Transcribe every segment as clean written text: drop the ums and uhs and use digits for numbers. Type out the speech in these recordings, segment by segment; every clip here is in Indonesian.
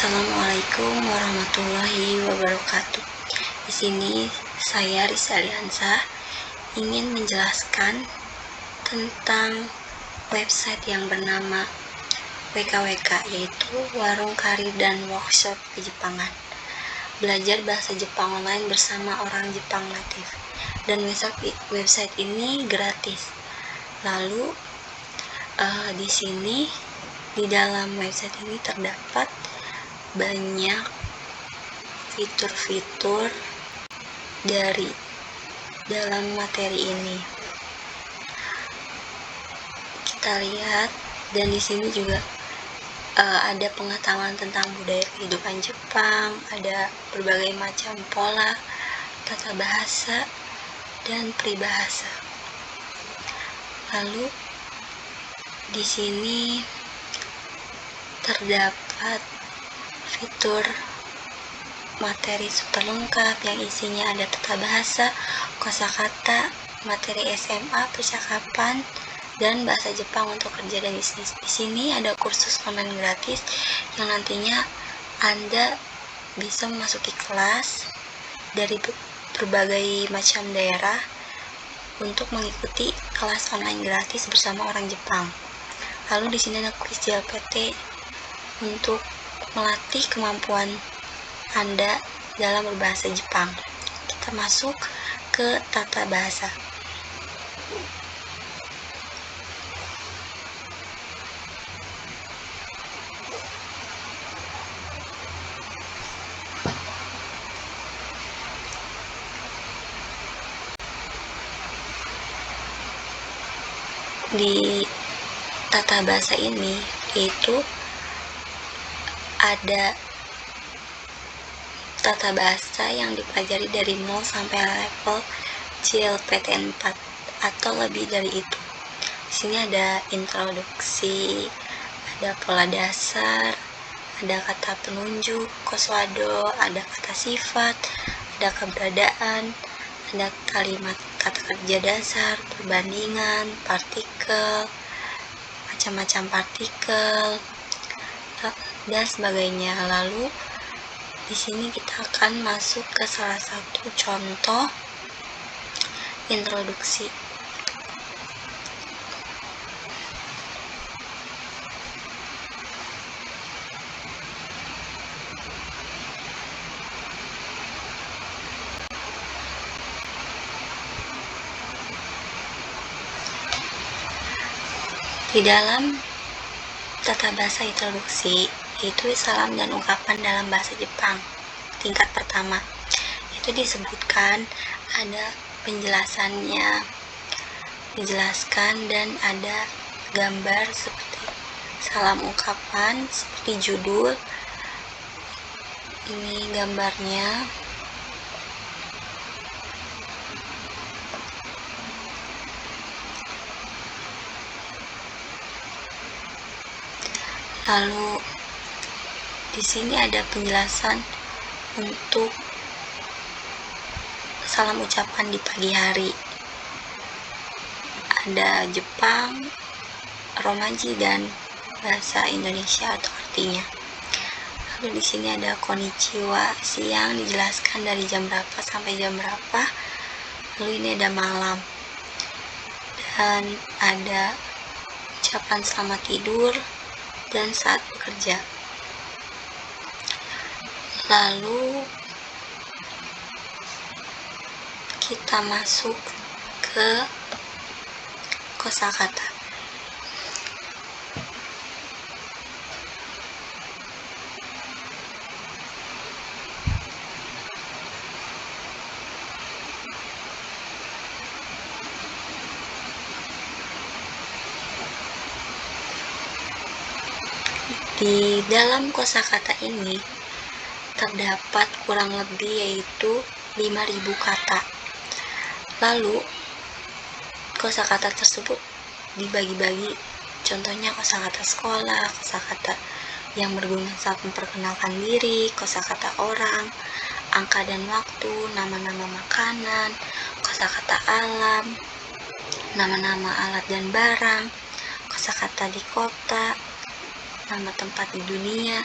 Assalamualaikum warahmatullahi wabarakatuh. Di sini saya Risa Aliansa ingin menjelaskan tentang website yang bernama WKWK, yaitu Warung Kari dan Workshop Kejepangan. Belajar bahasa Jepang online bersama orang Jepang natif. Dan website ini gratis. Lalu di sini di dalam website ini terdapat banyak fitur-fitur dari dalam materi ini. Kita lihat, dan di sini juga ada pengetahuan tentang budaya kehidupan Jepang, ada berbagai macam pola, tata bahasa, dan peribahasa. Lalu di sini terdapat fitur materi super lengkap yang isinya ada tata bahasa, kosakata, materi SMA, percakapan, dan bahasa Jepang untuk kerja dan bisnis. Di sini ada kursus online gratis yang nantinya Anda bisa memasuki kelas dari berbagai macam daerah untuk mengikuti kelas online gratis bersama orang Jepang. Lalu di sini ada kuis JLPT untuk melatih kemampuan Anda dalam berbahasa Jepang. Kita masuk ke tata bahasa. Di tata bahasa ini itu ada tata bahasa yang dipelajari dari 0 sampai level JLPT 4 atau lebih dari itu. Di sini ada introduksi, ada pola dasar, ada kata penunjuk, koswado, ada kata sifat, ada keberadaan, ada kalimat kata kerja dasar, perbandingan, partikel, macam-macam partikel, dan sebagainya. Lalu di sini kita akan masuk ke salah satu contoh introduksi. Di dalam tata bahasa introduksi itu salam dan ungkapan dalam bahasa Jepang tingkat pertama. Itu disebutkan ada penjelasannya, dijelaskan, dan ada gambar seperti salam ungkapan seperti judul. Ini gambarnya. Lalu di sini ada penjelasan untuk salam ucapan di pagi hari. Ada Jepang, Romaji, dan bahasa Indonesia atau artinya. Lalu di sini ada konnichiwa siang, dijelaskan dari jam berapa sampai jam berapa. Lalu ini ada malam, dan ada ucapan selamat tidur dan saat bekerja. Lalu kita masuk ke kosakata. Di dalam kosakata ini terdapat kurang lebih yaitu 5.000 kata. Lalu kosakata tersebut dibagi-bagi. Contohnya kosakata sekolah, kosakata yang berguna saat memperkenalkan diri, kosakata orang, angka dan waktu, nama-nama makanan, kosakata alam, nama-nama alat dan barang, kosakata di kota, nama tempat di dunia,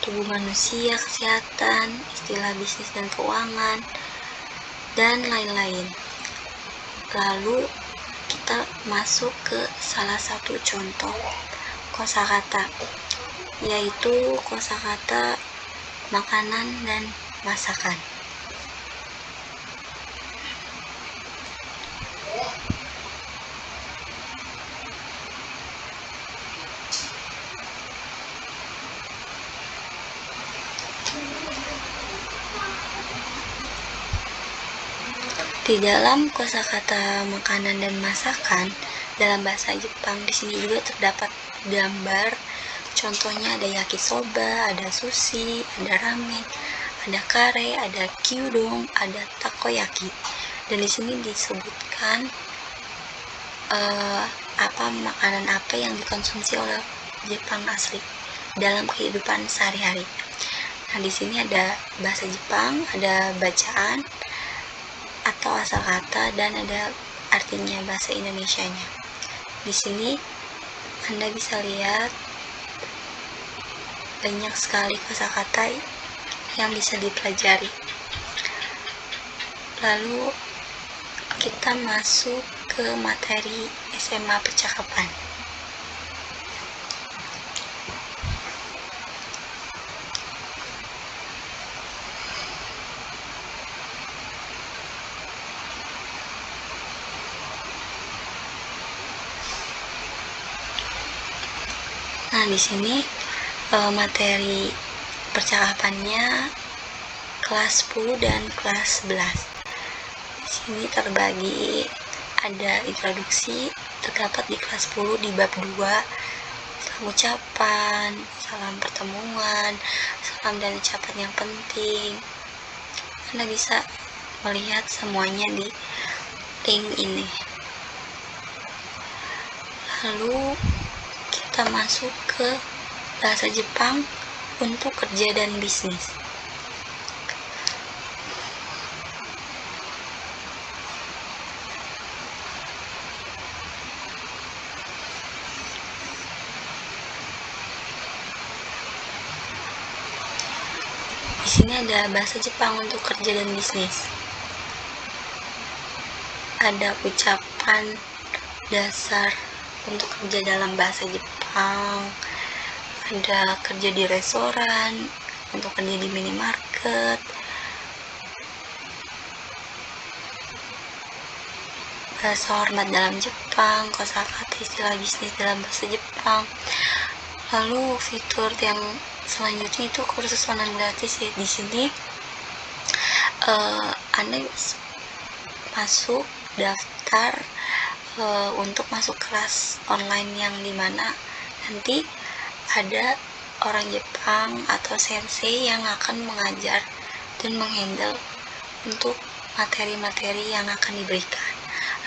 tubuh manusia, kesehatan, istilah bisnis dan keuangan, dan lain-lain. Lalu kita masuk ke salah satu contoh kosakata, yaitu kosakata makanan dan masakan. Di dalam kosakata makanan dan masakan dalam bahasa Jepang, di sini juga terdapat gambar. Contohnya ada yakisoba, ada sushi, ada ramen, ada kare, ada gyudon, ada takoyaki. Dan di sini disebutkan makanan apa yang dikonsumsi oleh Jepang asli dalam kehidupan sehari-hari. Nah, di sini ada bahasa Jepang, ada bacaan atau asal kata, dan ada artinya bahasa Indonesianya. Di sini Anda bisa lihat banyak sekali kosakata yang bisa dipelajari. Lalu kita masuk ke materi SMA percakapan. Nah, di sini materi percakapannya kelas 10 dan kelas 11. Di sini terbagi, ada introduksi, terdapat di kelas 10 di bab 2, salam ucapan, salam pertemuan, salam dan ucapan yang penting. Anda bisa melihat semuanya di link ini. Lalu kita masuk ke bahasa Jepang untuk kerja dan bisnis. Di sini ada bahasa Jepang untuk kerja dan bisnis. Ada ucapan dasar untuk kerja dalam bahasa Jepang, ada kerja di restoran, untuk kerja di minimarket, bahasa hormat dalam Jepang, kosakata istilah bisnis dalam bahasa Jepang. Lalu fitur yang selanjutnya itu kursus online gratis ya. Di sini Anda masuk daftar untuk masuk kelas online yang dimana nanti ada orang Jepang atau sensei yang akan mengajar dan menghandle untuk materi-materi yang akan diberikan.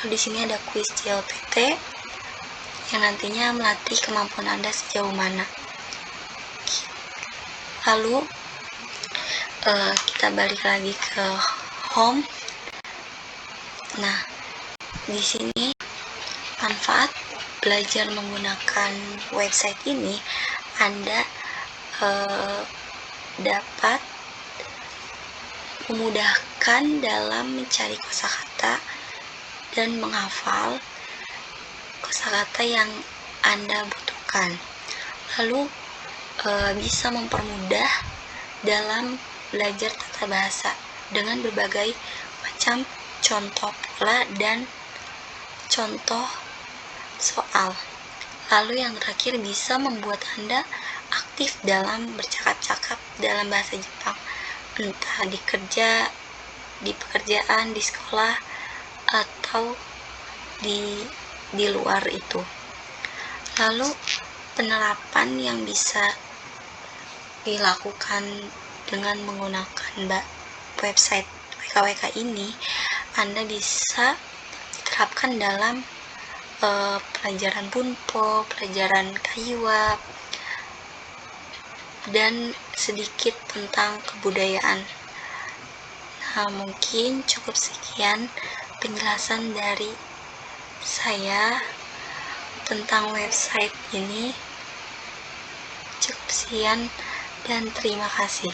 Lalu di sini ada kuis JLPT yang nantinya melatih kemampuan Anda sejauh mana. Lalu kita balik lagi ke home. Nah, di sini manfaat belajar menggunakan website ini, Anda dapat memudahkan dalam mencari kosakata dan menghafal kosakata yang Anda butuhkan. Lalu bisa mempermudah dalam belajar tata bahasa dengan berbagai macam contoh pola dan contoh soal. Lalu yang terakhir, bisa membuat Anda aktif dalam bercakap-cakap dalam bahasa Jepang, entah di pekerjaan, di sekolah, atau di luar itu. Lalu penerapan yang bisa dilakukan dengan menggunakan website WKWK ini, Anda bisa diterapkan dalam pelajaran bunpo, pelajaran kaiwa, dan sedikit tentang kebudayaan. Nah, mungkin cukup sekian penjelasan dari saya tentang website ini. Cukup sekian, dan terima kasih.